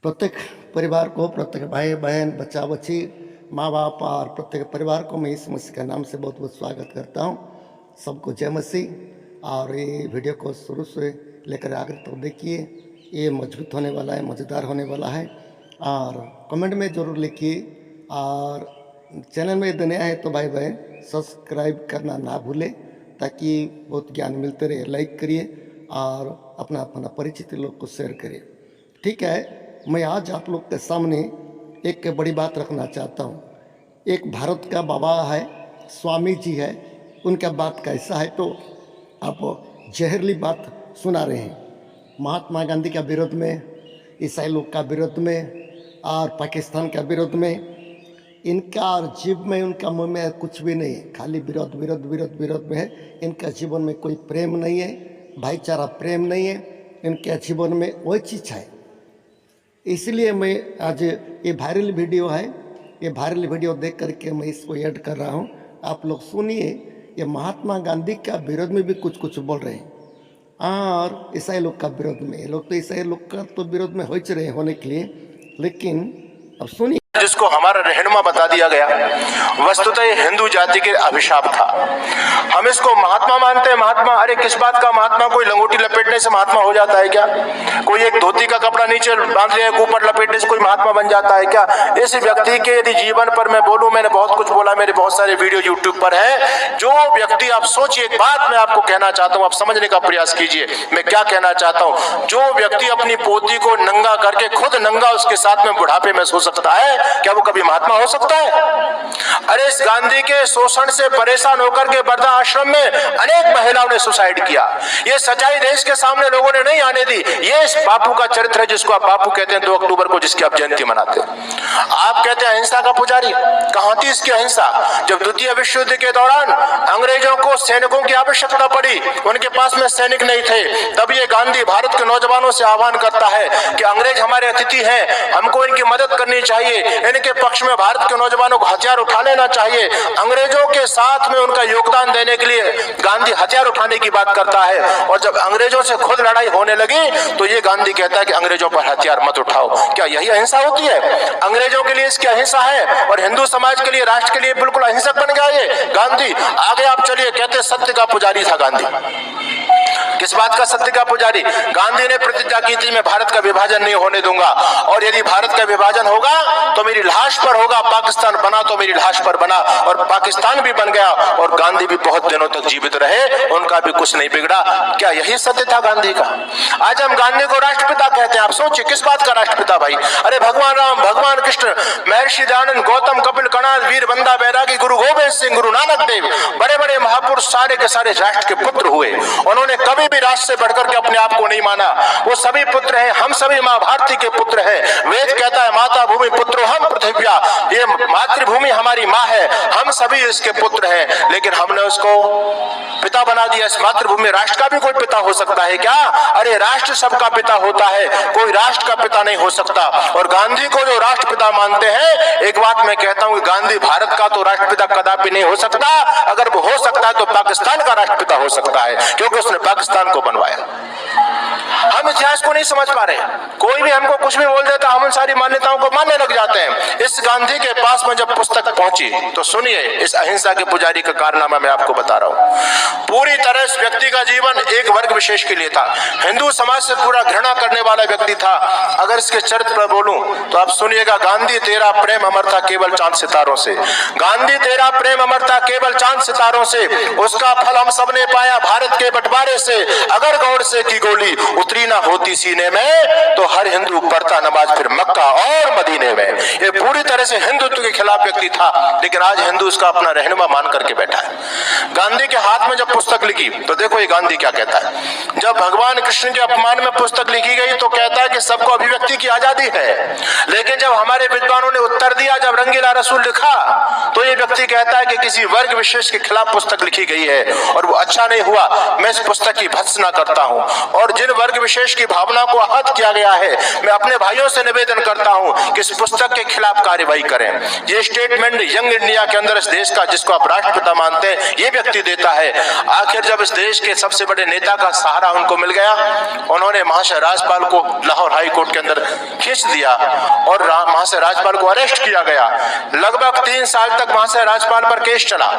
प्रत्येक परिवार को, प्रत्येक भाई बहन, बच्चा बच्ची, माँ बाप और प्रत्येक परिवार को मैं इस मसीह के नाम से बहुत बहुत स्वागत करता हूँ। सबको जय मसीह। और ये वीडियो को शुरू से लेकर आगे तक देखिए, ये मजबूत होने वाला है, मज़ेदार होने वाला है। और कमेंट में ज़रूर लिखिए, और चैनल में यदि नया है तो भाई बहन सब्सक्राइब करना ना भूलें, ताकि बहुत ज्ञान मिलते रहे। लाइक करिए और अपना अपना परिचित लोग को शेयर करिए। ठीक है, मैं आज आप लोग के सामने एक बड़ी बात रखना चाहता हूँ। एक भारत का बाबा है, स्वामी जी है, उनका बात कैसा है तो आप जहरीली बात सुना रहे हैं। महात्मा गांधी का विरोध में, ईसाई लोग का विरोध में और पाकिस्तान का विरोध में। इनका और जीव में, उनका मुँह में कुछ भी नहीं है, खाली विरोध विरोध विरोध विरोध में है। इनका जीवन में कोई प्रेम नहीं है, भाईचारा प्रेम नहीं है, इनके जीवन में वही चीज़ है। इसलिए मैं आज ये वायरल वीडियो है, ये वायरल वीडियो देख करके मैं इसको ऐड कर रहा हूँ। आप लोग सुनिए। ये महात्मा गांधी का विरोध में भी कुछ कुछ बोल रहे हैं और ईसाई लोग का विरोध में। ये लोग तो ईसाई लोग का तो विरोध में हो ही रहे होने के लिए, लेकिन अब सुनिए। जिसको हमारा रहनुमा बता दिया गया, वस्तुतः ये हिंदू जाति के अभिशाप था। हम इसको महात्मा मानते हैं। महात्मा, अरे किस बात का महात्मा? कोई लंगोटी लपेटने से महात्मा हो जाता है क्या? कोई एक धोती का कपड़ा नीचे बांध लिया, ऊपर लपेटने से कोई महात्मा बन जाता है क्या? इस व्यक्ति के यदि जीवन पर मैं बोलूं, मैंने बहुत कुछ बोला, मेरे बहुत सारे वीडियो यूट्यूब पर है। जो व्यक्ति, आप सोचिए, एक बात मैं आपको कहना चाहता हूं, आप समझने का प्रयास कीजिए मैं क्या कहना चाहता हूं। जो व्यक्ति अपनी पोती को नंगा करके खुद नंगा उसके साथ में बुढ़ापे में सो सकता है, क्या वो कभी महात्मा हो सकता है? अरे इस गांधी के शोषण से परेशान होकर के वर्धा आश्रम में अनेक महिलाओं ने सुसाइड किया। ये सच्चाई देश के सामने लोगों ने नहीं आने दी। ये इस बापू का चरित्र है, जिसको आप बापू कहते हैं 2 अक्टूबर को, जिसकी आप जयंती मनाते हैं। आप कहते हैं अहिंसा का पुजारी। कहां थी इसकी अहिंसा? जब द्वितीय विश्व युद्ध के दौरान अंग्रेजों को सैनिकों की आवश्यकता पड़ी, उनके पास में सैनिक नहीं थे, तब ये गांधी भारत के नौजवानों से आह्वान करता है कि अंग्रेज हमारे अतिथि हैं, हमको इनकी मदद करनी चाहिए, इनके पक्ष में भारत के नौजवानों को हथियार उठा लेना चाहिए। अंग्रेजों के साथ में उनका योगदान देने के लिए गांधी हथियार उठाने की बात करता है। और जब अंग्रेजों से खुद लड़ाई होने लगी तो ये गांधी कहता है कि अंग्रेजों पर हथियार मत उठाओ। क्या यही अहिंसा होती है? अंग्रेजों के लिए इसकी अहिंसा है और हिंदू समाज के लिए, राष्ट्र के लिए बिल्कुल अहिंसक बन गया ये गांधी। आगे आप चलिए, कहते सत्य का पुजारी था गांधी। किस बात का सत्य का पुजारी? गांधी ने प्रतिज्ञा की थी, मैं भारत का विभाजन नहीं होने दूंगा, और यदि भारत का विभाजन होगा तो मेरी लाश पर होगा। पाकिस्तान बना तो मेरी लाश पर बना, और पाकिस्तान भी बन गया, और गांधी भी बहुत दिनों तक जीवित रहे, उनका भी कुछ नहीं बिगड़ा। क्या यही सत्य था गांधी का? आज हम गांधी को राष्ट्रपिता कहते हैं। आप सोचिए, किस बात का राष्ट्रपिता भाई? अरे भगवान राम, भगवान कृष्ण, महर्षि दयानंद, गौतम, कपिल, कणाद, वीर बंदा बैरागी, गुरु गोविंद सिंह, गुरु नानक देव, बड़े बड़े महापुरुष सारे के सारे राष्ट्र के पुत्र हुए। उन्होंने कभी भी राष्ट्र से बढ़कर के अपने आप को नहीं माना। वो सभी पुत्र हैं, हम सभी माँ भारती के पुत्र हैं। वेद कहता है माता भूमि पुत्रो हम पृथिव्या, ये मातृभूमि हमारी माँ है, हम सभी इसके पुत्र हैं। लेकिन हमने उसको पिता बना दिया। इस मातृभूमि, राष्ट्र का भी कोई पिता हो सकता है क्या? अरे राष्ट्र सबका पिता होता है, कोई राष्ट्र का पिता नहीं हो सकता। और गांधी को जो राष्ट्रपिता मानते हैं, एक बात मैं कहता हूं, गांधी भारत का तो राष्ट्रपिता कदापि नहीं हो सकता। अगर वो हो सकता है तो पाकिस्तान का राष्ट्रपिता हो सकता है, क्योंकि उसने पाकिस्तान को बनवाया। हम इतिहास को नहीं समझ पा रहे। कोई भी हमको कुछ भी बोल देता, हम उन सारी मान्यताओं को मानने लग जाते हैं। इस गांधी के पास में जब पुस्तक पहुंची तो सुनिए, इस अहिंसा के पुजारी का कारनामा मैं आपको बता रहा हूं। पूरी तरह इस व्यक्ति का जीवन एक वर्ग विशेष के लिए था। हिंदू समाज से पूरा घृणा करने वाला व्यक्ति था। अगर इसके चरित्र पर बोलूं तो आप सुनिएगा, गांधी तेरा प्रेम अमर था केवल चांद सितारों से। गांधी तेरा प्रेम अमर था केवल चांद सितारों से, उसका फल हम सब ने पाया भारत के बंटवारे से। अगर गौर से की गोली उतरी ना होती सीने में तो हर हिंदू पढ़ता नमाज फिर मक्का और मदीने में। ये पूरी तरह से हिंदुत्व के खिलाफ व्यक्ति था, लेकिन आज हिंदू उसका अपना रहनुमा मान करके बैठा है। गांधी के हाथ में जब पुस्तक लिखी तो देखो ये गांधी क्या कहता है। जब भगवान कृष्ण के अपमान में पुस्तक लिखी गई तो कहता है कि सबको अभिव्यक्ति की आजादी है। लेकिन जब हमारे विद्वानों ने उत्तर दिया, जब रंगीला रसूल लिखा, तो ये व्यक्ति कहता है कि किसी वर्ग विशेष के खिलाफ पुस्तक लिखी गई है और वो अच्छा नहीं हुआ, मैं इस पुस्तक की भत्सना करता हूं। और जिन वर्ग विशेष विशेष की भावना को आहत किया गया है। मैं अपने भाइयों से निवेदन करता हूं कि इस पुस्तक के खिलाफ कार्रवाई करें। ये स्टेटमेंट यंग इंडिया के अंदर इस देश का, जिसको आप राष्ट्रपिता मानते हैं, ये व्यक्ति देता है। आखिर जब इस देश के सबसे बड़े नेता का सहारा उनको मिल गया, उन्होंने महाशय राज्यपाल को लाहौर हाई कोर्ट के अंदर खींच दिया और महाशय राज्यपाल को अरेस्ट किया गया। लगभग 3 साल तक महाशय राज्यपाल पर केस चला।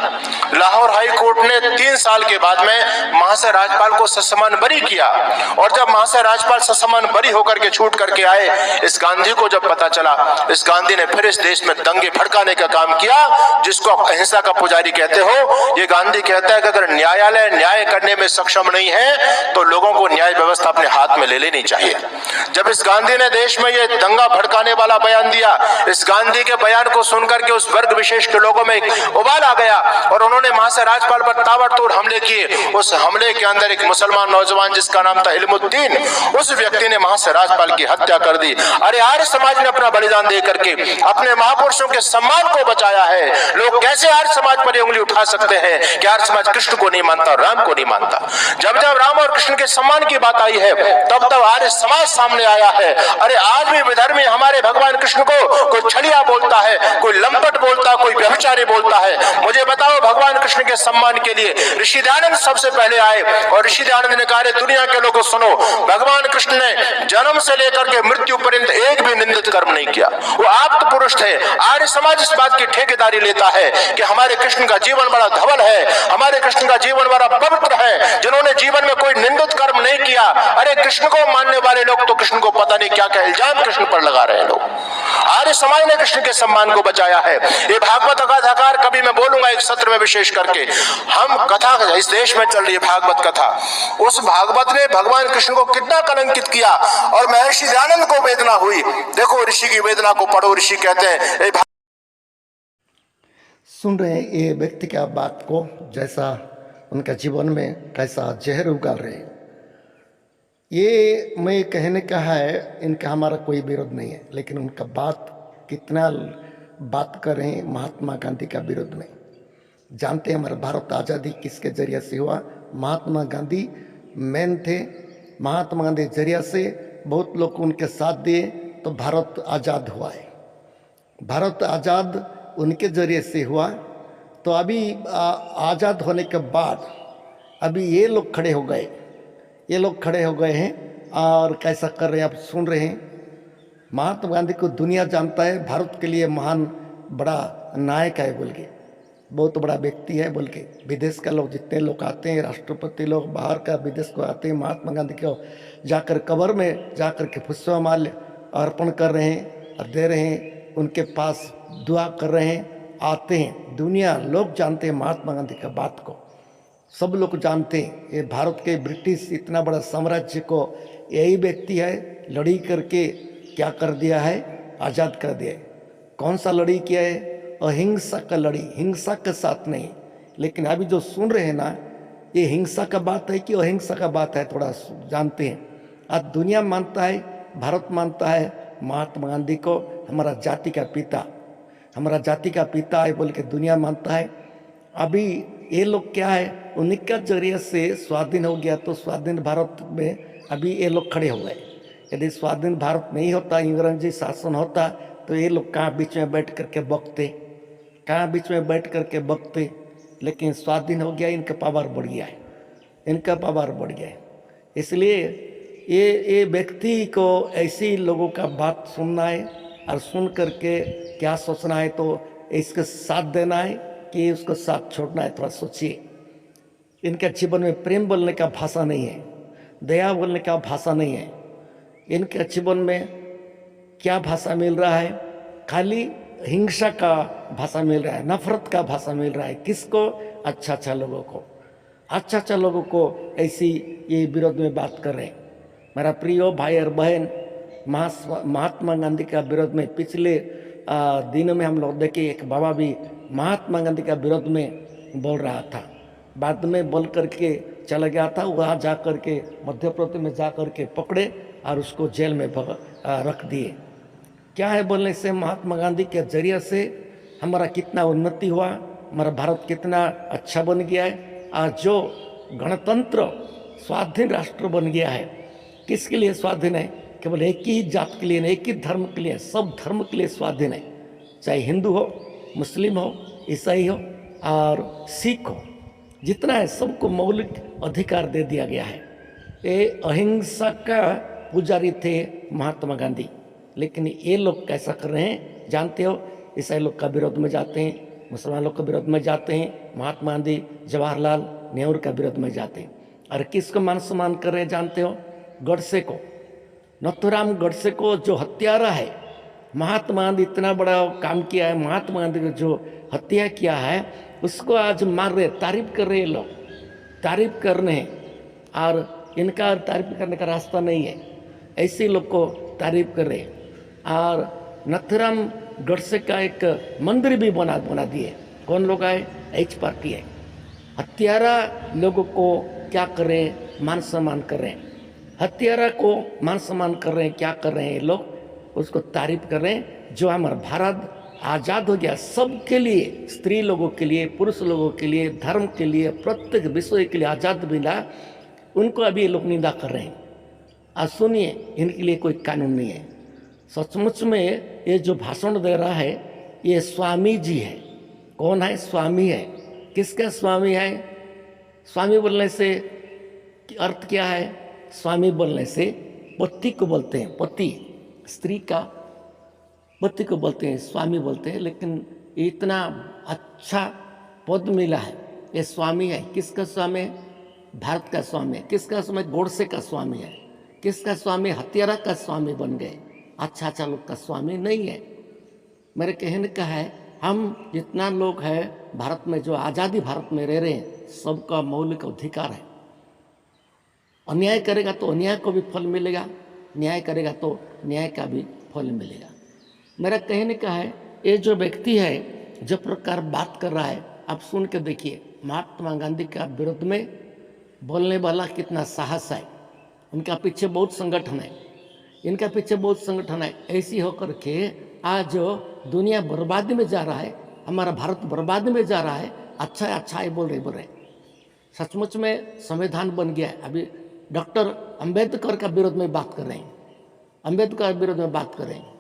लाहौर हाई कोर्ट ने 3 साल के बाद में महाशय राज्यपाल को ससमन बरी किया और जब महाशय राज्यपाल ससमन बरी होकर के छूट करके आए, इस गांधी को जब पता चला, इस गांधी ने फिर इस देश में दंगे भड़काने का काम किया, जिसको आप अहिंसा का पुजारी कहते हो। ये गांधी कहता है कि अगर न्यायालय न्याय करने में सक्षम नहीं है तो लोगों को न्याय व्यवस्था अपने हाथ में ले लेनी चाहिए। जब इस गांधी ने देश में ये दंगा भड़काने वाला बयान दिया, इस गांधी के बयान को सुनकर के उस वर्ग विशेष के लोगों में उबाल आ गया और उन्होंने महाशय राज्यपाल पर ताबड़तोड़ हमले किए। उस हमले के अंदर एक मुसलमान नौजवान जिसका नाम था इल्मुद्दीन, उस व्यक्ति ने महाशय राज्यपाल की हत्या कर दी। अरे आर्य समाज ने अपना बलिदान दे करके अपने महापुरुषों के सम्मान को बचाया है। लोग कैसे आर्य समाज पर उंगली उठा सकते हैं कि आर्य समाज कृष्ण को नहीं मानता, राम को नहीं मानता। जब जब राम और कृष्ण के सम्मान की बात आई है, तब तब आर्य समाज सामने आया है। अरे आज भी विधर्मी हमारे भगवान कृष्ण को कोई छलिया बोलता है, कोई लंपट बोलता है, कोई व्यभिचारी बोलता है। मुझे बताओ, भगवान कृष्ण के सम्मान के लिए ऋषि दयानंद सबसे पहले आए और ऋषि दयानंद ने कहा, दुनिया के लोगों सुनो, भगवान कृष्ण ने जन्म से लेकर के मृत्यु पर्यंत एक भी निंदित कर्म नहीं किया। वो आप्त पुरुष थे। आर्य समाज इस बात की ठेकेदारी लेता है कि हमारे कृष्ण का जीवन बड़ा धवल है, हमारे कृष्ण का जीवन बड़ा पवित्र है, जिन्होंने जीवन में कोई निंदित कर्म नहीं किया। अरे कृष्ण को मानने वाले लोग तो कृष्ण को पता नहीं क्या क्या इल्जाम कृष्ण पर लगा रहे हैं लोग। आर्य समाज ने कृष्ण के सम्मान को बचाया है। ये भागवत कथाकार, कभी मैं बोलूंगा एक सत्र में विशेष करके, हम कथा इस देश में चल रही है भागवत कथा, उस भागवत ने भगवान कृष्ण को कितना कलंकित किया और महर्षि दयानंद को वेदना हुई। देखो ऋषि की वेदना को पढ़ो। ऋषि कहते हैं, सुन रहे हैं ये व्यक्ति क्या बात को, जैसा उनका जीवन में कैसा जहर उगाल रहे हैं। ये मैं कहने का है, इनका हमारा कोई विरोध नहीं है, लेकिन उनका बात कितना बात कर रहे हैं महात्मा गांधी का विरोध में। जानते हैं हमारा भारत आज़ादी किसके जरिए से हुआ? महात्मा गांधी मेन थे। महात्मा गांधी जरिया से बहुत लोग उनके साथ दिए तो भारत आज़ाद हुआ है। भारत आज़ाद उनके जरिए से हुआ। तो अभी आज़ाद होने के बाद अभी ये लोग खड़े हो गए, ये लोग खड़े हो गए हैं और कैसा कर रहे हैं आप सुन रहे हैं। महात्मा गांधी को दुनिया जानता है, भारत के लिए महान बड़ा नायक है बोल के, बहुत बड़ा व्यक्ति है बोल के। विदेश का लोग जितने लोग आते हैं, राष्ट्रपति लोग बाहर का विदेश को आते हैं, महात्मा गांधी को जाकर कब्र में जाकर के पुष्पमाल्य अर्पण कर रहे हैं और दे रहे हैं, उनके पास दुआ कर रहे हैं, आते हैं। दुनिया लोग जानते हैं महात्मा गांधी का बात को, सब लोग जानते हैं। ये भारत के ब्रिटिश इतना बड़ा साम्राज्य को यही व्यक्ति है लड़ी करके क्या कर दिया है, आज़ाद कर दिया है। कौन सा लड़ी किया है? अहिंसा का लड़ी, हिंसा के साथ नहीं। लेकिन अभी जो सुन रहे हैं ना, ये हिंसा का बात है कि अहिंसा का बात है, थोड़ा जानते हैं। आज दुनिया मानता है, भारत मानता है महात्मा गांधी को हमारा जाति का पिता, हमारा जाति का पिता है बोल के दुनिया मानता है। अभी ये लोग क्या है, उन्हीं का जरिए से स्वाधीन हो गया तो स्वाधीन भारत में अभी ये लोग खड़े हो गए। यदि स्वाधीन भारत नहीं होता, अंग्रेजी शासन होता, तो ये लोग कहाँ बीच में बैठ करके बकते, कहाँ बीच में बैठ करके बकते। लेकिन स्वाधीन हो गया, इनका पावर बढ़ गया है, इनका पावर बढ़ गया है। इसलिए ये व्यक्ति को ऐसी लोगों का बात सुनना है और सुन करके क्या सोचना है, तो इसके साथ देना है कि उसको साथ छोड़ना है। थोड़ा सोचिए, इनका जीवन में प्रेम बोलने का भाषा नहीं है, दया बोलने का भाषा नहीं है। इनके जीवन में क्या भाषा मिल रहा है? खाली हिंसा का भाषा मिल रहा है, नफरत का भाषा मिल रहा है। किसको? अच्छा अच्छा लोगों को, अच्छा अच्छा लोगों को ऐसी ये विरोध में बात कर रहे हैं। मेरा प्रिय भाई और बहन, महात्मा गांधी का विरोध में पिछले दिनों में हम लोग देखे, एक बाबा भी महात्मा गांधी का विरोध में बोल रहा था, बाद में बोल करके चला गया था। वहाँ जा कर के मध्य प्रदेश में जा कर के पकड़े और उसको जेल में रख दिए। क्या है बोलने से? महात्मा गांधी के जरिए से हमारा कितना उन्नति हुआ, हमारा भारत कितना अच्छा बन गया है। आज जो गणतंत्र स्वाधीन राष्ट्र बन गया है, किसके लिए स्वाधीन है? केवल एक ही जात के लिए नहीं, एक ही धर्म के लिए, सब धर्म के लिए स्वाधीन है। चाहे हिंदू हो, मुस्लिम हो, ईसाई हो और सिख हो, जितना है सबको मौलिक अधिकार दे दिया गया है। ये अहिंसा का पुजारी थे महात्मा गांधी, लेकिन ये लोग कैसा कर रहे हैं जानते हो? ईसाई लोग का विरोध में जाते हैं, मुसलमान लोग का विरोध में जाते हैं, महात्मा गांधी जवाहरलाल नेहरू का विरोध में जाते हैं। और किसको मान सम्मान कर रहे हैं जानते हो? गडसे को, नथुराम गडसे को, जो हत्यारा है। महात्मा गांधी इतना बड़ा काम किया है, महात्मा गांधी को जो हत्या किया है उसको आज मार रहे, तारीफ कर रहे हैं लोग, तारीफ करने हैं। और इनका तारीफ करने का रास्ता नहीं है, ऐसे लोग को तारीफ कर रहे हैं। और नथुराम गडसे का एक मंदिर भी बना दिए। कौन लोग आए? एच पार्टी है। हत्यारा लोगों को क्या कर रहे हैं? मान सम्मान कर रहे हैं। हत्यारा को मान सम्मान कर रहे हैं, क्या कर रहे हैं लोग? उसको तारीफ कर रहे हैं। जो हमारा भारत आज़ाद हो गया, सबके लिए, स्त्री लोगों के लिए, पुरुष लोगों के लिए, धर्म के लिए, प्रत्येक विषय के लिए आज़ाद मिला, उनको अभी ये लोग निंदा कर रहे हैं। आज सुनिए, इनके लिए कोई कानून नहीं है। सचमुच में ये जो भाषण दे रहा है ये स्वामी जी है। कौन है? स्वामी है। किसका स्वामी है? स्वामी बोलने से अर्थ क्या है? स्वामी बोलने से पति को बोलते हैं, पति, स्त्री का पति को बोलते हैं, स्वामी बोलते हैं। लेकिन इतना अच्छा पद मिला है, ये स्वामी है। किसका स्वामी है? भारत का स्वामी है। किसका स्वामी? गोडसे का स्वामी है। किसका स्वामी? हत्यारा का स्वामी बन गए। अच्छा लोग का स्वामी नहीं है। मेरे कहने का है, हम जितना लोग हैं भारत में, जो आज़ादी भारत में रह रहे हैं, सबका मौलिक अधिकार है। अन्याय करेगा तो अन्याय को भी फल मिलेगा, न्याय करेगा तो न्याय का भी फल मिलेगा। मेरा कहने का है, ये जो व्यक्ति है जो प्रकार बात कर रहा है, आप सुन के देखिए। महात्मा गांधी का विरोध में बोलने वाला कितना साहस है। उनका पीछे बहुत संगठन है, इनका पीछे बहुत संगठन है। ऐसी होकर के आज दुनिया बर्बादी में जा रहा है, हमारा भारत बर्बादी में जा रहा है। अच्छा ही बोल रहे। सचमुच में संविधान बन गया है। अभी डॉक्टर अंबेडकर का विरोध में बात कर रहे हैं, अंबेडकर विरोध में बात कर रहे हैं।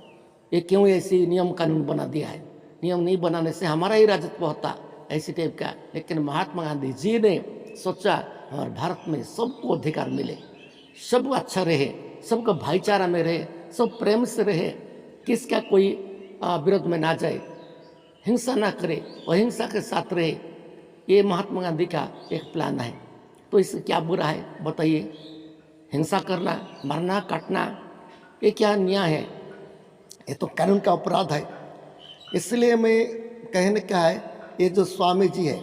ये क्यों ऐसी नियम कानून बना दिया है? नियम नहीं बनाने से हमारा ही राजत्व होता, ऐसी टाइप का। लेकिन महात्मा गांधी जी ने सोचा हमारे भारत में सबको अधिकार मिले, सब अच्छा रहे, सबका भाईचारा में रहे, सब प्रेम से रहे, किसका कोई विरोध में ना जाए, हिंसा ना करे, अहिंसा के साथ रहे। ये महात्मा गांधी का एक प्लान है। तो इससे क्या बुरा है बताइए? हिंसा करना, मारना, काटना, ये क्या न्याय है? ये तो कानून का अपराध है। इसलिए मैं कहने का है, ये जो स्वामी जी है,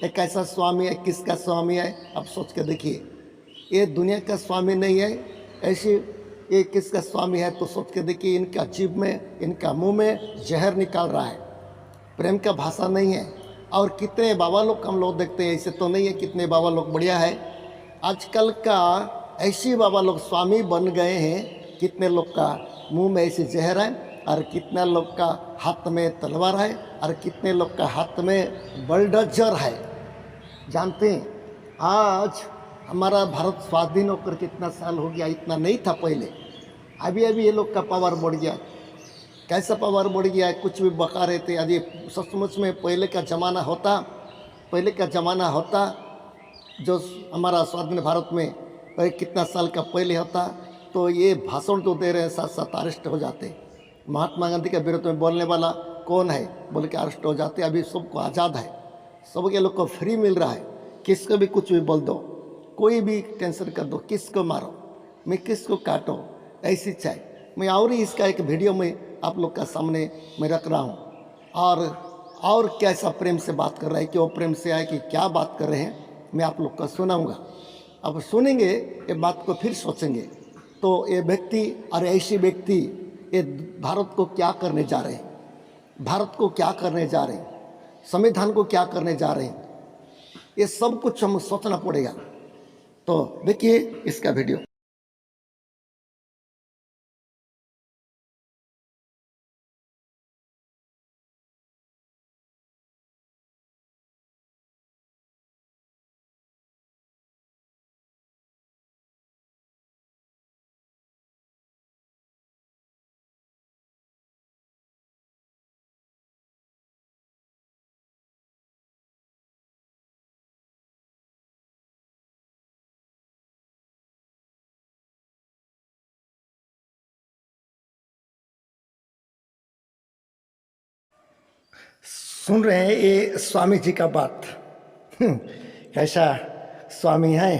एक ऐसा स्वामी है, किसका स्वामी है आप सोच के देखिए। ये दुनिया का स्वामी नहीं है, ऐसे ये किसका स्वामी है तो सोच के देखिए। इनका जीभ में, इनका मुंह में जहर निकाल रहा है, प्रेम का भाषा नहीं है। और कितने बाबा लोग हम लोग देखते हैं, ऐसे तो नहीं है, कितने बाबा लोग बढ़िया है। आजकल का ऐसे बाबा लोग स्वामी बन गए हैं, कितने लोग का मुंह में ऐसे जहर है, और कितने लोग का हाथ में तलवार है, और कितने लोग का हाथ में बुलडोजर है। जानते हैं, आज हमारा भारत स्वाधीन होकर कितना साल हो गया? इतना नहीं था पहले। अभी ये लोग का पावर बढ़ गया। कैसा पावर बढ़ गया है? कुछ भी बका रहे थे। अभी सचमुच में पहले का ज़माना होता, जो हमारा स्वाधीन भारत में कितना साल का पहले होता, तो ये भाषण जो दे रहे हैं साथ साथ अरेस्ट हो जाते। महात्मा गांधी के विरोध में बोलने वाला कौन है बोल के अरेस्ट हो जाते। अभी सबको आज़ाद है, सबके लोग को फ्री मिल रहा है। किसको भी कुछ भी बोल दो, कोई भी टेंशन कर दो, किसको मारो, मैं किसको काटो, ऐसी चाहे। मैं और ही इसका एक वीडियो में आप लोग का सामने मैं रख रहा हूँ। और कैसा प्रेम से बात कर रहा है, कि वो प्रेम से आए कि क्या बात कर रहे हैं, मैं आप लोग का सुनाऊँगा। अब सुनेंगे ये बात को, फिर सोचेंगे। तो ये व्यक्ति और ऐसे व्यक्ति ये भारत को क्या करने जा रहे हैं, भारत को क्या करने जा रहे हैं, संविधान को क्या करने जा रहे हैं, ये सब कुछ हम सोचना पड़ेगा। तो देखिए इसका वीडियो। सुन रहे हैं ये स्वामी जी का बात। कैसा स्वामी है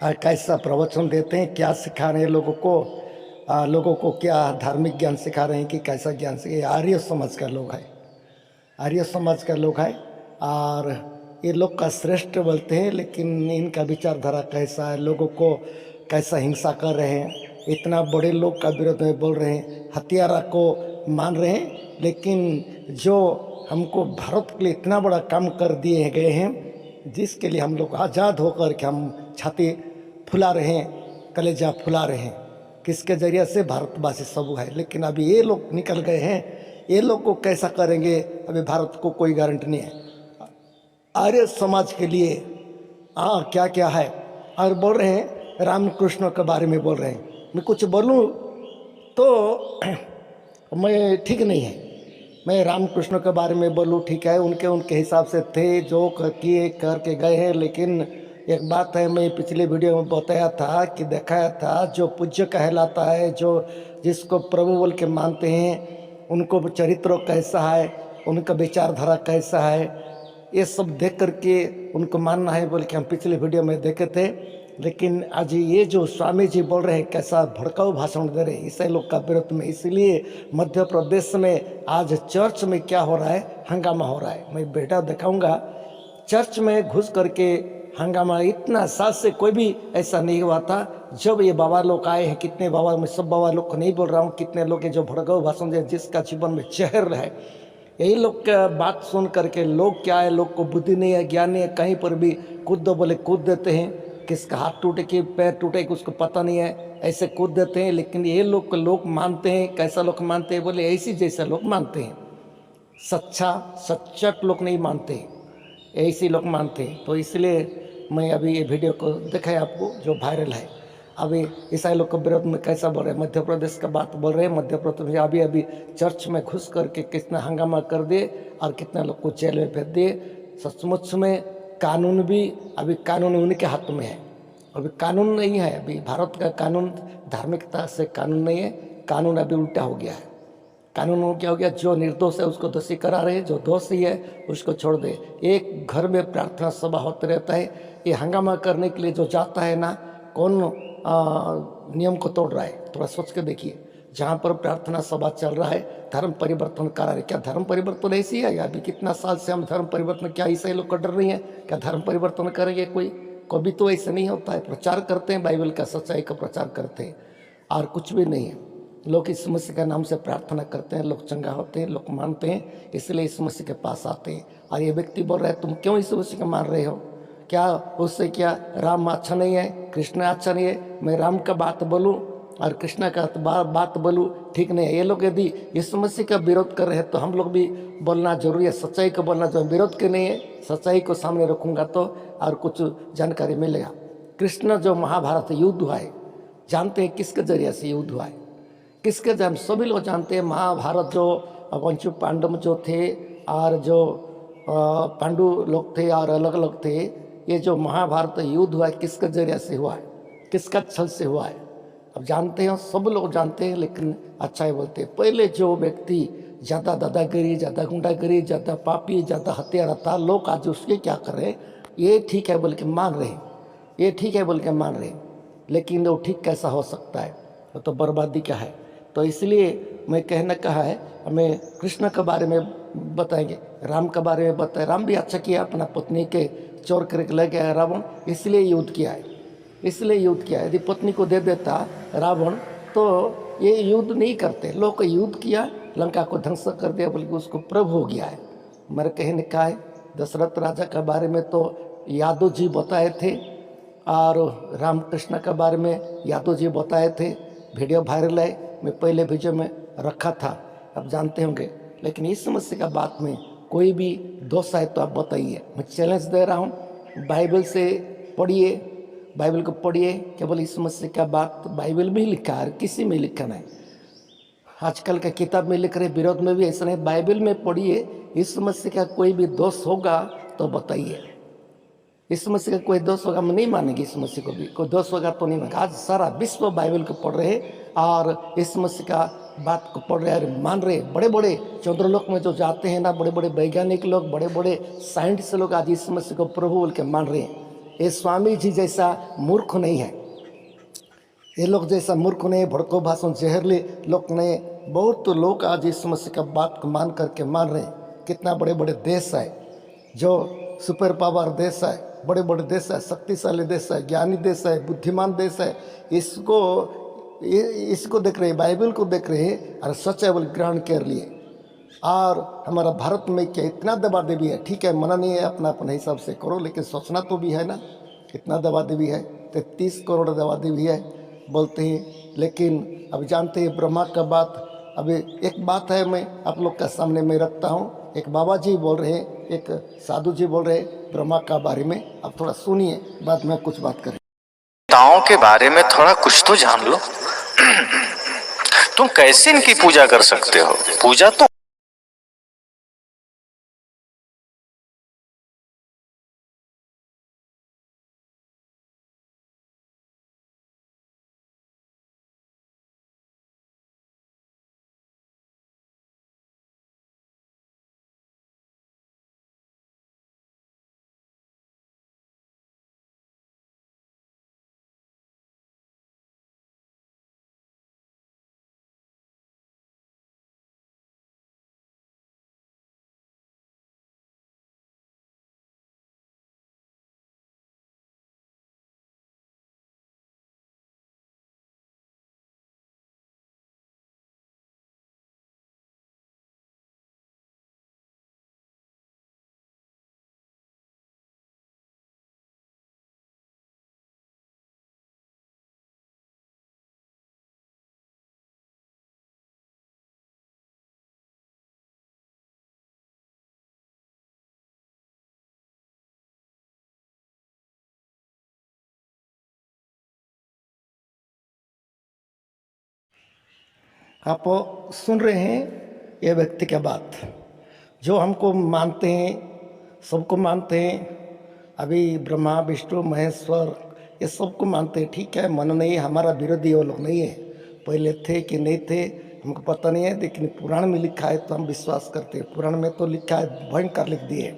और कैसा प्रवचन देते हैं, क्या सिखा रहे हैं लोगों को क्या धार्मिक ज्ञान सिखा रहे हैं कि कैसा ज्ञान सिखा। आर्य समाज का लोग है, आर्य समाज का लोग है और ये लोग का श्रेष्ठ बोलते हैं, लेकिन इनका विचारधारा कैसा है, लोगों को कैसा हिंसा कर रहे हैं, इतना बड़े लोग का विरोध में बोल रहे हैं, हथियारा को मान रहे हैं, लेकिन जो हमको भारत के लिए इतना बड़ा काम कर दिए गए हैं, जिसके लिए हम लोग आज़ाद होकर के हम छाती फुला रहे हैं, कलेजा फुला रहे हैं, किसके जरिए से भारतवासी सब है। लेकिन अभी ये लोग निकल गए हैं, ये लोग को कैसा करेंगे अभी भारत को कोई गारंटी नहीं है। आर्य समाज के लिए क्या क्या है और बोल रहे हैं रामकृष्ण के बारे में बोल रहे हैं। मैं कुछ बोलूं तो मैं ठीक नहीं है, मैं रामकृष्ण के बारे में बोलूं ठीक है, उनके हिसाब से थे जो किए करके गए हैं। लेकिन एक बात है, मैं पिछले वीडियो में बताया था कि दिखाया था, जो पूज्य कहलाता है, जो जिसको प्रभु बोल के मानते हैं, उनको चरित्र कैसा है, उनका विचारधारा कैसा है, ये सब देख करके उनको मानना है बोल के हम पिछले वीडियो में देखे थे। लेकिन आज ये जो स्वामी जी बोल रहे हैं, कैसा भड़काऊ भाषण दे रहे हैं ईसाई लोग का विरोध में। इसलिए मध्य प्रदेश में आज चर्च में क्या हो रहा है, हंगामा हो रहा है। मैं बेटा दिखाऊंगा, चर्च में घुस करके हंगामा, इतना साल से कोई भी ऐसा नहीं हुआ था। जब ये बाबा लोग आए हैं, कितने बाबा, मैं सब बाबा लोग को नहीं बोल रहा हूँ, कितने लोग हैं जो भड़काऊ भाषण दे, जिसका जीवन में जहर है, यही लोग का बात सुन करके लोग क्या है, लोग को बुद्धि नहीं है, ज्ञान नहीं है, कहीं पर भी कूद दो बोले कूद देते हैं। किसका हाथ टूटे कि पैर टूटे कि उसको पता नहीं है, ऐसे कूद देते हैं। लेकिन ये लोग मानते हैं, कैसा लोग मानते हैं बोले ऐसी जैसा लोग मानते हैं, सच्चा लोग नहीं मानते, ऐसी लोग मानते हैं। तो इसलिए मैं अभी ये वीडियो को दिखाया आपको, जो वायरल है। अभी ईसाई लोग के विरोध में कैसा बोल रहे हैं, मध्य प्रदेश का बात बोल रहे हैं। मध्य प्रदेश में अभी चर्च में घुस करके कितना हंगामा कर दिए और कितना लोग को जेल में भेज दिए। सचमुच में कानून भी अभी कानून उनके हाथ में है, अभी कानून नहीं है। अभी भारत का कानून धार्मिकता से कानून नहीं है, कानून अभी उल्टा हो गया है। कानून क्या हो गया, जो निर्दोष है उसको दोषी करा रहे, जो दोषी है उसको छोड़ दे। एक घर में प्रार्थना सभा होते रहता है, ये हंगामा करने के लिए जो जाता है ना, कौन नियम को तोड़ रहा है, थोड़ा सोच के देखिए। जहाँ पर प्रार्थना सभा चल रहा है, धर्म परिवर्तन करा रहे, क्या धर्म परिवर्तन ऐसी है? अभी कितना साल से हम धर्म परिवर्तन, क्या ईसाई लोग कर डर रही हैं, क्या धर्म परिवर्तन करेंगे कोई? कभी तो ऐसा नहीं होता है। प्रचार करते हैं, बाइबल का सच्चाई का प्रचार करते हैं और कुछ भी नहीं है। लोग इस मसीह के नाम से प्रार्थना करते हैं, लोग चंगा होते हैं, लोग मानते हैं, इसलिए इस मसीह के पास आते हैं। और ये व्यक्ति बोल रहा है तुम क्यों इस मसीह को मान रहे हो, क्या उससे क्या राम अच्छा नहीं है, कृष्ण अच्छा नहीं है? मैं राम का बात बोलूं और कृष्ण का बात बोलूं, ठीक नहीं है। ये लोग यदि यीशु मसीह का विरोध कर रहे हैं तो हम लोग भी बोलना जरूरी है, सच्चाई को बोलना जो विरोध के नहीं है। सच्चाई को सामने रखूंगा तो और कुछ जानकारी मिलेगा। कृष्ण जो महाभारत युद्ध हुआ है, जानते हैं किसके जरिए से युद्ध हुआ है, किसके जरिए? सभी लोग जानते हैं महाभारत जो पंचु पांडव जो थे और जो पांडु लोग थे और अलग अलग थे, ये जो महाभारत युद्ध हुआ है किसके जरिए से हुआ है, किसका छल से हुआ है? अब जानते हैं, सब लोग जानते हैं, लेकिन अच्छा ही बोलते हैं। पहले जो व्यक्ति ज़्यादा दादागिरी, ज़्यादा गुंडागिरी, ज़्यादा पापी, ज़्यादा हत्यारा था, लोग आज उसके क्या कर रहे हैं, ये ठीक है बोल के मान रहे हैं, ये ठीक है बोल के मान रहे हैं। लेकिन वो ठीक कैसा हो सकता है, वो तो बर्बादी का है। तो इसलिए मैं कहना कहा है, हमें कृष्ण के बारे में बताएंगे, राम के बारे में बताए। राम भी अच्छा किया, अपना पत्नी के चोर करके ले गया रावण, इसलिए युद्ध किया है, इसलिए युद्ध किया। यदि पत्नी को दे देता रावण तो ये युद्ध नहीं करते। लोग को युद्ध किया, लंका को ध्वंस कर दिया, बल्कि उसको प्रभु हो गया है। मेरे कहने का है, दशरथ राजा के बारे में तो यादव जी बताए थे और रामकृष्ण के बारे में यादव जी बताए थे। वीडियो वायरल है, मैं पहले वीडियो में रखा था, आप जानते होंगे। लेकिन इस समस्या का बात में कोई भी दोष है तो आप बताइए। मैं चैलेंज दे रहा हूँ, बाइबल से पढ़िए, बाइबल को पढ़िए। केवल इस समस्या का बात बाइबल में ही लिखा है, किसी में लिखा नहीं। आजकल का किताब में लिख रहे विरोध में भी ऐसा नहीं, बाइबल में पढ़िए। इस समस्या का कोई भी दोष होगा तो बताइए। इस समस्या का कोई दोष होगा, हम नहीं मानेंगे। इस समस्या को भी कोई दोष होगा तो नहीं मानेंगे। आज सारा विश्व बाइबल को पढ़ रहे हैं और इस समस्या का बात को पढ़ रहे हैं, मान रहे। बड़े बड़े चंद्रलोक में जो जाते हैं ना, बड़े बड़े वैज्ञानिक लोग, बड़े बड़े साइंटिस्ट लोग आज यीशु मसीह को प्रभु बोल के मान रहे हैं। ये स्वामी जी जैसा मूर्ख नहीं है, ये लोग जैसा मूर्ख नहीं, भड़को भाषण जहरले लोग नहीं। बहुत लोग आज यीशु मसीह का बात को मान करके मान रहे हैं। कितना बड़े बड़े देश है, जो सुपर पावर देश है, बड़े बड़े देश है, शक्तिशाली देश है, ज्ञानी देश है, बुद्धिमान देश है, इसको देख रहे हैं, बाइबल को देख रहे हैं और सच है बोल ग्रहण कर लिए। और हमारा भारत में क्या इतना दबा देवी है। ठीक है, मना नहीं है, अपना अपने हिसाब से करो, लेकिन सोचना तो भी है ना। कितना दबा देवी है, 33 करोड़ दबा देवी है बोलते हैं। लेकिन अब जानते हैं ब्रह्मा का बात। अभी एक बात है, मैं आप लोग का सामने में रखता हूँ। एक बाबा जी बोल रहे हैं, एक साधु जी बोल रहे हैं ब्रह्मा का बारे में। अब थोड़ा सुनिए, बाद में कुछ बात करें। देवताओं के बारे में थोड़ा कुछ तो जान लो। तुम कैसे इनकी पूजा कर सकते हो? पूजा तो आप सुन रहे हैं ये व्यक्ति की बात, जो हमको मानते हैं, सबको मानते हैं। अभी ब्रह्मा विष्णु महेश्वर ये सबको मानते हैं। ठीक है, मन नहीं, हमारा विरोधी वो लोग नहीं है। पहले थे कि नहीं थे हमको पता नहीं है, लेकिन पुराण में लिखा है तो हम विश्वास करते हैं। पुराण में तो लिखा है, भयंकर लिख दिए,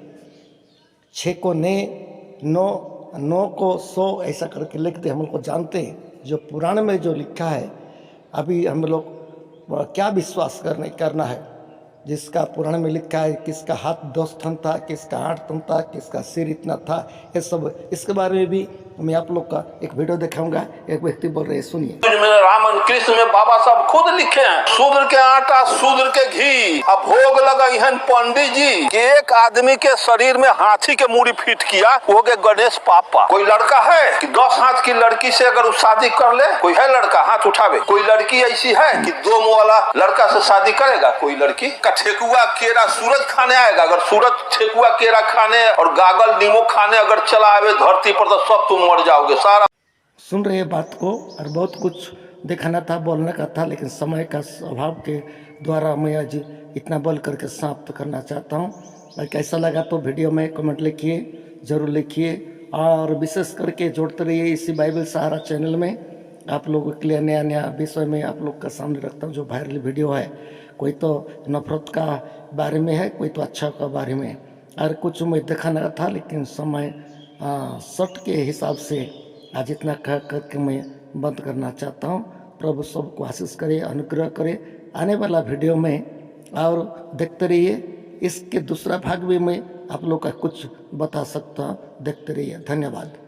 6 को ने, 9 को 100 ऐसा करके लिख दे। हम लोग को जानते हैं जो पुराण में जो लिखा है। अभी हम लोग क्या विश्वास करना है जिसका पुराण में लिखा है, किसका हाथ 10 टन था, किसका 8 टन था, किसका सिर इतना था, ये सब। इसके बारे में भी मैं आप लोग का एक वीडियो दिखाऊंगा। एक व्यक्ति बोल रहे हैं, सुनिए। रामन कृष्ण में बाबा साहब खुद लिखे हैं, शूद्र के आटा शूद्र के घी। अब भोग लगा यहन पंडित जी कि एक आदमी के शरीर में हाथी के मूड़ी फिट किया, वो के गणेश पापा। कोई लड़का है कि 10 हाथ की लड़की से अगर शादी कर ले? कोई है लड़का? हाथ उठावे। कोई लड़की ऐसी है कि 2 मुंह वाला लड़का से शादी करेगा? कोई लड़की का ठेकुआ केरा सूरज खाने आएगा? अगर सूरज ठेकुआ केरा खाने और गागल नींबू खाने अगर चला आवे धरती पर तो सब तुम मर जाओगे। सारा सुन रहे बात को, और बहुत कुछ दिखाना था, बोलने का था, लेकिन समय का अभाव के द्वारा मैं आज इतना बोल करके समाप्त करना चाहता हूँ। और कैसा लगा तो वीडियो में कमेंट लिखिए, ज़रूर लिखिए। और विशेष करके जोड़ते रहिए इसी बाइबल सहारा चैनल में। आप लोगों के लिए नया नया विषय में आप लोग का सामने रखता हूँ। जो वायरल वीडियो है, कोई तो नफरत का बारे में है, कोई तो अच्छा का बारे में, और कुछ मैं दिखाना था, लेकिन समय शर्ट के हिसाब से आज इतना कह करके मैं बंद करना चाहता हूँ। प्रभु सबको आशीष करे, अनुग्रह करे। आने वाला वीडियो में और देखते रहिए। इसके दूसरा भाग भी मैं आप लोग का कुछ बता सकता हूँ, देखते रहिए। धन्यवाद।